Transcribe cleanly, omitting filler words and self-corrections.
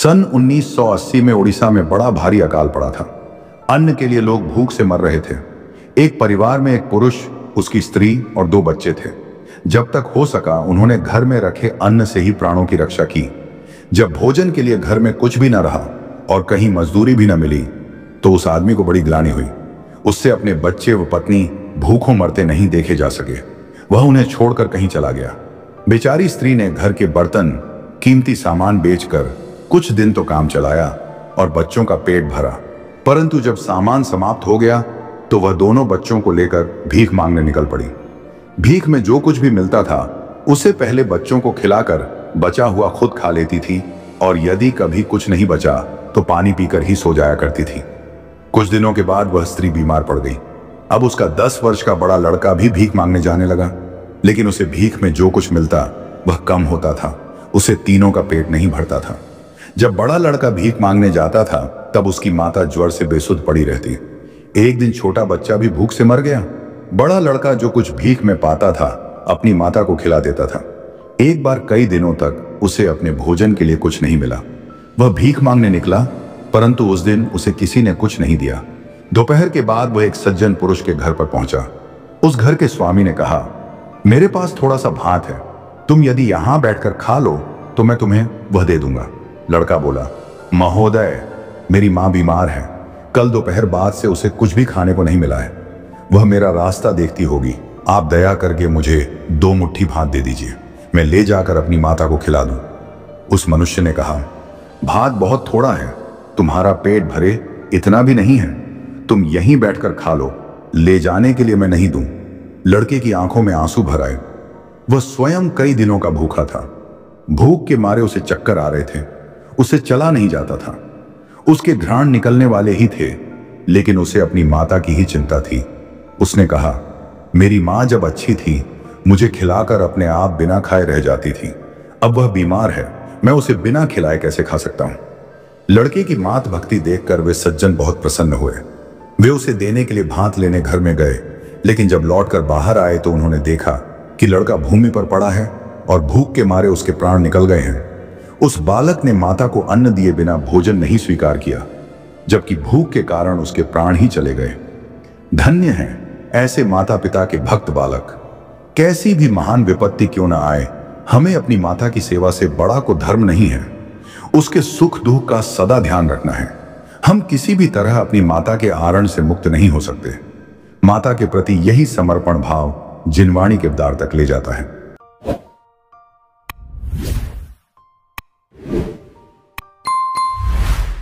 सन 1980 में उड़ीसा में बड़ा भारी अकाल पड़ा था। अन्न के लिए लोग भूख से मर रहे थे। एक परिवार में एक पुरुष, उसकी स्त्री और 2 बच्चे थे। जब तक हो सका उन्होंने घर में रखे अन्न से ही प्राणों की रक्षा की। जब भोजन के लिए घर में कुछ भी न रहा और कहीं मजदूरी भी न मिली तो उस आदमी को बड़ी ग्लानि हुई। उससे अपने बच्चे व पत्नी भूखों मरते नहीं देखे जा सके। वह उन्हें छोड़कर कहीं चला गया। बेचारी स्त्री ने घर के बर्तन, कीमती सामान बेचकर कुछ दिन तो काम चलाया और बच्चों का पेट भरा, परंतु जब सामान समाप्त हो गया तो वह दोनों बच्चों को लेकर भीख मांगने निकल पड़ी। भीख में जो कुछ भी मिलता था उसे पहले बच्चों को खिलाकर बचा हुआ खुद खा लेती थी और यदि कभी कुछ नहीं बचा तो पानी पीकर ही सो जाया करती थी। कुछ दिनों के बाद वह स्त्री बीमार पड़ गई। अब उसका 10 वर्ष का बड़ा लड़का भी भीख मांगने जाने लगा, लेकिन उसे भीख में जो कुछ मिलता वह कम होता था। उसे तीनों का पेट नहीं भरता था। जब बड़ा लड़का भीख मांगने जाता था तब उसकी माता ज्वर से बेसुध पड़ी रहती। एक दिन छोटा बच्चा भी भूख से मर गया। बड़ा लड़का जो कुछ भीख में पाता था अपनी माता को खिला देता था। एक बार कई दिनों तक उसे अपने भोजन के लिए कुछ नहीं मिला। वह भीख मांगने निकला, परंतु उस दिन उसे किसी ने कुछ नहीं दिया। दोपहर के बाद वह एक सज्जन पुरुष के घर पर पहुंचा। उस घर के स्वामी ने कहा, मेरे पास थोड़ा सा भात है, तुम यदि यहां बैठकर खा लो तो मैं तुम्हें वह दे दूंगा। लड़का बोला, महोदय, मेरी मां बीमार है। कल दोपहर बाद से उसे कुछ भी खाने को नहीं मिला है। वह मेरा रास्ता देखती होगी। आप दया करके मुझे 2 मुट्ठी भात दे दीजिए, मैं ले जाकर अपनी माता को खिला दूं। उस मनुष्य ने कहा, भात बहुत थोड़ा है, तुम्हारा पेट भरे इतना भी नहीं है। तुम यहीं बैठकर खा लो, ले जाने के लिए मैं नहीं दूं। लड़के की आंखों में आंसू भर आए। वह स्वयं कई दिनों का भूखा था। भूख के मारे उसे चक्कर आ रहे थे। उसे चला नहीं जाता था। उसके घ्राण निकलने वाले ही थे, लेकिन उसे अपनी माता की ही चिंता थी। उसने कहा, मेरी मां जब अच्छी थी मुझे खिलाकर अपने आप बिना खाए रह जाती थी। अब वह बीमार है, मैं उसे बिना खिलाए कैसे खा सकता हूं। लड़के की मात भक्ति देखकर वे सज्जन बहुत प्रसन्न हुए। वे उसे देने के लिए भात लेने घर में गए, लेकिन जब लौटकर बाहर आए तो उन्होंने देखा कि लड़का भूमि पर पड़ा है और भूख के मारे उसके प्राण निकल गए हैं। उस बालक ने माता को अन्न दिए बिना भोजन नहीं स्वीकार किया, जबकि भूख के कारण उसके प्राण ही चले गए। धन्य हैं ऐसे माता पिता के भक्त बालक। कैसी भी महान विपत्ति क्यों न आए, हमें अपनी माता की सेवा से बड़ा को धर्म नहीं है। उसके सुख दुख का सदा ध्यान रखना है। हम किसी भी तरह अपनी माता के आरण से मुक्त नहीं हो सकते। माता के प्रति यही समर्पण भाव जिनवाणी के द्वार तक ले जाता है।